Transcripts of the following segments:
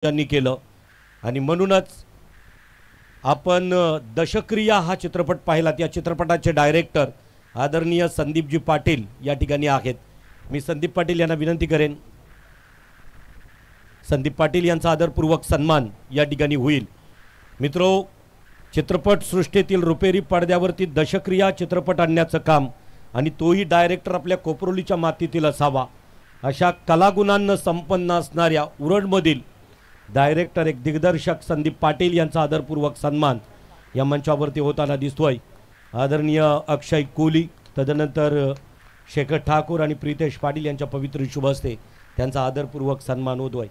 यांनी केलं आणि म्हणूनच आपण दशक्रिया हा चित्रपट पाहिला। त्या चित्रपटाचे डायरेक्टर आदरणीय संदीपजी पाटील या ठिकाणी आहेत। मी संदीप पाटील यांना विनंती करेन, संदीप पाटील यांचा आदरपूर्वक सन्मान या ठिकाणी होईल। मित्रो, चित्रपट सृष्टीतील रुपेरी पडद्यावरती दशक्रिया चित्रपट आणण्याचं काम आणि तोही डायरेक्टर आपल्या कोपरोलीच्या मातीतील असावा अशा कलागुणांना संपन्न असणाऱ्या उरणमधील डायरेक्टर एक दिग्दर्शक संदीप पाटील यांचा आदरपूर्वक सन्मान या मंचावरती होताना दिसतोय। आदरणीय अक्षय कोली, तदनंतर शेखर ठाकूर आणि प्रीतेश पाटील यांच्या पवित्र शुभ हस्ते त्यांचा आदरपूर्वक सन्मान होतोय।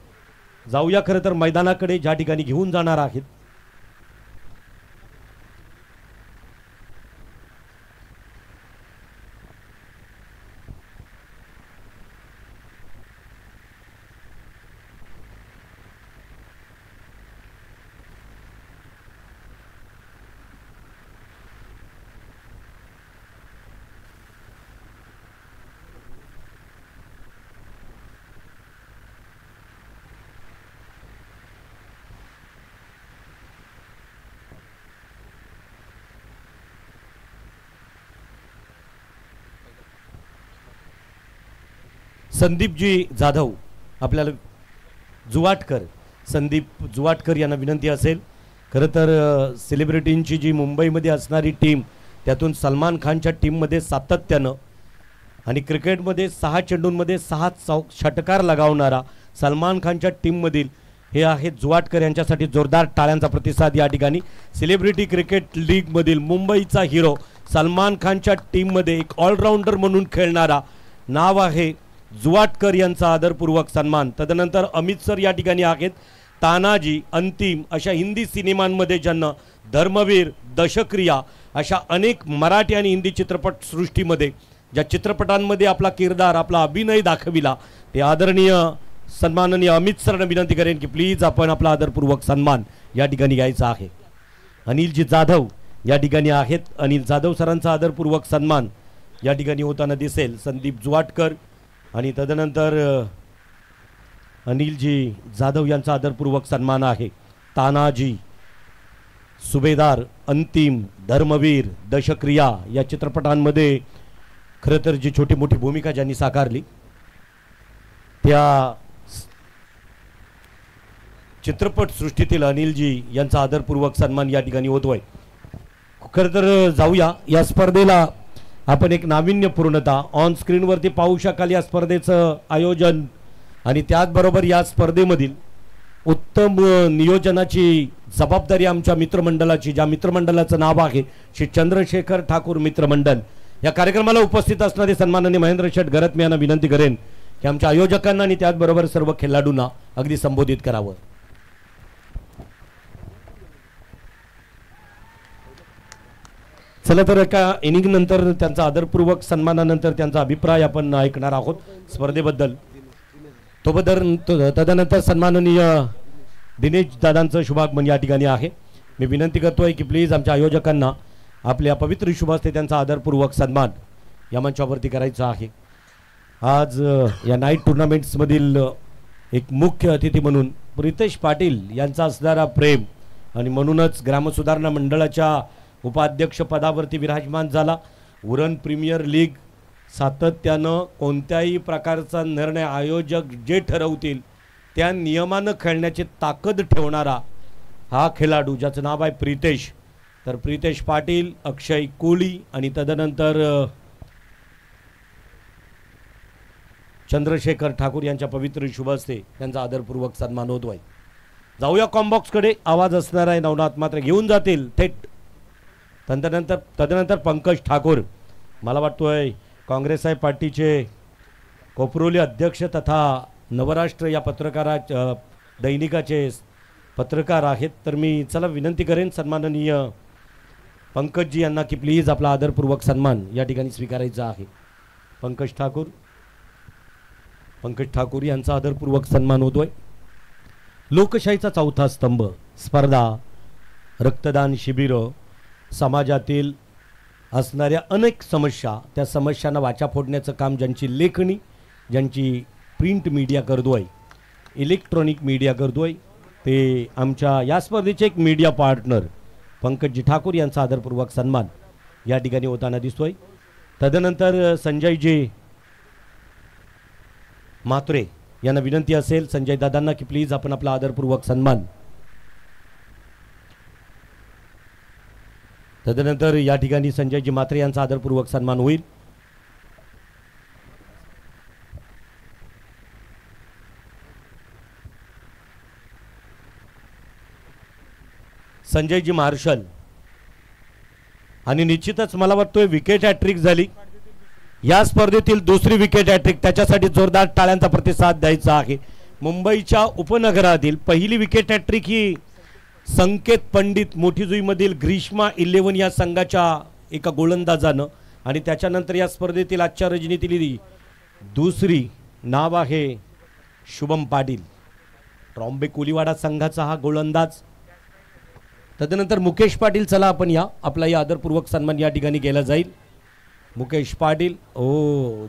जाऊया खरं तर मैदानाकडे, ज्या ठिकाणी घेऊन जाणार आहेत संदीपजी जाधव आपल्याला जुवाटकर, संदीप जुवाटकर यांना विनंती असेल। खरं तर सेलिब्रिटींची जी मुंबईमध्ये असणारी टीम, त्यातून सलमान खानच्या टीममध्ये सातत्यानं आणि क्रिकेटमध्ये 6 चेंडूंमध्ये 6 षटकार लगावणारा सलमान खानच्या टीममधील हे आहेत जुवाटकर। यांच्यासाठी जोरदार टाळ्यांचा प्रतिसाद या ठिकाणी। सेलिब्रिटी क्रिकेट लीगमधील मुंबईचा हिरो सलमान खानच्या टीममध्ये एक ऑलराऊंडर म्हणून खेळणारा नाव आहे जुवाटकर यांचा आदरपूर्वक सन्मान। तदनंतर अमित सर या ठिकाणी आहेत। तानाजी, अंतिम अशा हिंदी सिनेमांमध्ये ज्यांना धर्मवीर, दशक्रिया अशा अनेक मराठी आणि हिंदी चित्रपट सृष्टीमध्ये ज्या चित्रपटांमध्ये आपला किरदार, आपला अभिनय दाखविला, ते आदरणीय सन्माननीय अमित सरना विनंती करेन की प्लीज आपण आपला आदरपूर्वक सन्मान या ठिकाणी घ्यायचा आहे। अनिलजी जाधव या ठिकाणी आहेत। अनिल जाधव सरांचा आदरपूर्वक सन्मान या ठिकाणी होताना दिसेल। संदीप जुवाटकर आणि तदनंतर अनिलजी जाधव यांचा आदरपूर्वक सन्मान आहे। तानाजी, सुभेदार, अंतिम, धर्मवीर, दशक्रिया या चित्रपटांमध्ये खरं तर जी छोटी मोठी भूमिका ज्यांनी साकारली त्या चित्रपट सृष्टीतील अनिलजी यांचा आदरपूर्वक सन्मान या ठिकाणी होतोय। खरं तर जाऊया या स्पर्धेला आपण एक नाविन्यपूर्णता ऑन स्क्रीनवरती पाहू शकाल। या स्पर्धेचं आयोजन आणि त्याचबरोबर या स्पर्धेमधील उत्तम नियोजनाची जबाबदारी आमच्या मित्रमंडळाची, ज्या मित्रमंडळाचं नाव आहे श्री चंद्रशेखर ठाकूर मित्रमंडळ। या कार्यक्रमाला उपस्थित असणारे सन्माननीय महेंद्र शेठ गरत यांना विनंती करेन की आमच्या आयोजकांना आणि त्याचबरोबर सर्व खेळाडूंना अगदी संबोधित करावं। चला तर एका इनिंग नंतर त्यांचा आदरपूर्वक सन्मानानंतर त्यांचा अभिप्राय आपण ऐकणार आहोत स्पर्धेबद्दल। तदनंतर सन्माननीय दिनेश दादांचं शुभागमन या ठिकाणी आहे। मी विनंती करतोय की प्लीज आमच्या आयोजकांना आपल्या पवित्र शुभ हस्ते त्यांचा आदरपूर्वक सन्मान या मंचावरती करायचा आहे। आज या नाईट टुर्नामेंट्समधील एक मुख्य अतिथी म्हणून प्रीतेश पाटील यांचा असणारा प्रेम आणि म्हणूनच ग्रामसुधारणा मंडळाच्या उपाध्यक्ष पदावरती विराजमान झाला। उरण प्रीमियर लीग सातत्यानं कोणत्याही प्रकारचा निर्णय आयोजक जे ठरवतील त्या नियमानं खेळण्याची ताकद ठेवणारा हा खेळाडू, ज्याचं नाव आहे प्रीतेश। तर प्रीतेश पाटील, अक्षय कोली आणि तदनंतर चंद्रशेखर ठाकूर यांच्या पवित्र शुभ हस्ते त्यांचा आदरपूर्वक सन्मान होतोय। जाऊया कॉम्बॉक्सकडे। आवाज असणार आहे नवनाथ मात्र घेऊन जातील थेट। तदनंतर पंकज ठाकूर, मला वाटतोय काँग्रेस पार्टीचे कोपरोली अध्यक्ष तथा नवराष्ट्र या दैनिकाचे पत्रकार आहेत। तर मी चला विनंती करेन सन्माननीय पंकजजी यांना की प्लीज आपला आदरपूर्वक सन्मान या ठिकाणी स्वीकारायचा आहे। पंकज ठाकूर यांचा आदरपूर्वक सन्मान होतोय। लोकशाहीचा चौथा स्तंभ स्पर्धा, रक्तदान शिबिरं, समाजातील असणाऱ्या अनेक समस्या, त्या समस्यांना वाचा फोडण्याचं काम ज्यांची लेखणी, ज्यांची प्रिंट मीडिया करतोय, इलेक्ट्रॉनिक मीडिया करतोय, ते आमच्या या स्पर्धेचे एक मीडिया पार्टनर पंकजी ठाकूर यांचा आदरपूर्वक सन्मान या ठिकाणी होताना दिसतोय। तदनंतर संजयजी मात्रे यांना विनंती असेल संजय दादांना की प्लीज आपण आपला आदरपूर्वक सन्मान। तदनंतर या ठिकाणी संजयजी मात्रे यांचा आदरपूर्वक सन्मान होईल। संजयजी मार्शल आणि निश्चितच मला वाटतोय विकेट हॅट्रिक झाली या स्पर्धेतील दुसरी विकेट हॅट्रिक, त्याच्यासाठी जोरदार टाळ्यांचा प्रतिसाद द्यायचा आहे। मुंबईच्या उपनगरातील पहिली विकेट हॅट्रिक ही संकेत पंडित मोठीजुईमधील ग्रीष्मा 11 या संघाच्या एका गोलंदाजानं आणि त्याच्यानंतर या स्पर्धेतील आजच्या रजनीतील दुसरी नाव आहे शुभम पाटील, ट्रॉम्बे कोलीवाडा संघाचा हा गोलंदाज। तदनंतर मुकेश पाटील, चला आपण या आपला या आदरपूर्वक सन्मान या ठिकाणी केला जाईल। मुकेश पाटील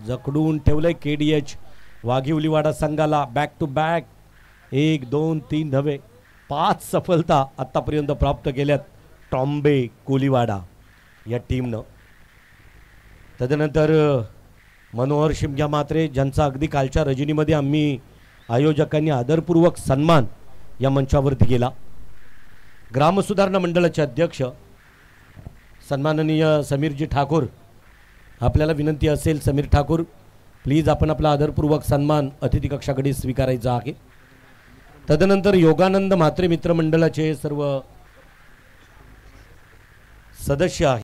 जकडून ठेवलंय KDH वाघिवलीवाडा संघाला बॅक टू बॅक 1 2 3 धावे 5 सफलता आतापर्यंत प्राप्त केल्यात ट्रॉम्बे कोलीवाडा या टीमनं। तदनंतर मनोहर शिमग्या मात्रे ज्यांचा अगदी कालच्या रजनीमध्ये आम्ही आयोजकांनी आदरपूर्वक सन्मान या मंचावरती केला। ग्रामसुधारणा मंडळाचे अध्यक्ष सन्माननीय समीरजी ठाकूर, आपल्याला विनंती असेल समीर ठाकूर प्लीज आपण आपला आदरपूर्वक सन्मान अतिथी कक्षाकडे स्वीकारायचा आहे। तदनंतर योगानंद म्हात्रे मित्रमंडळाचे सर्व सदस्य आहेत।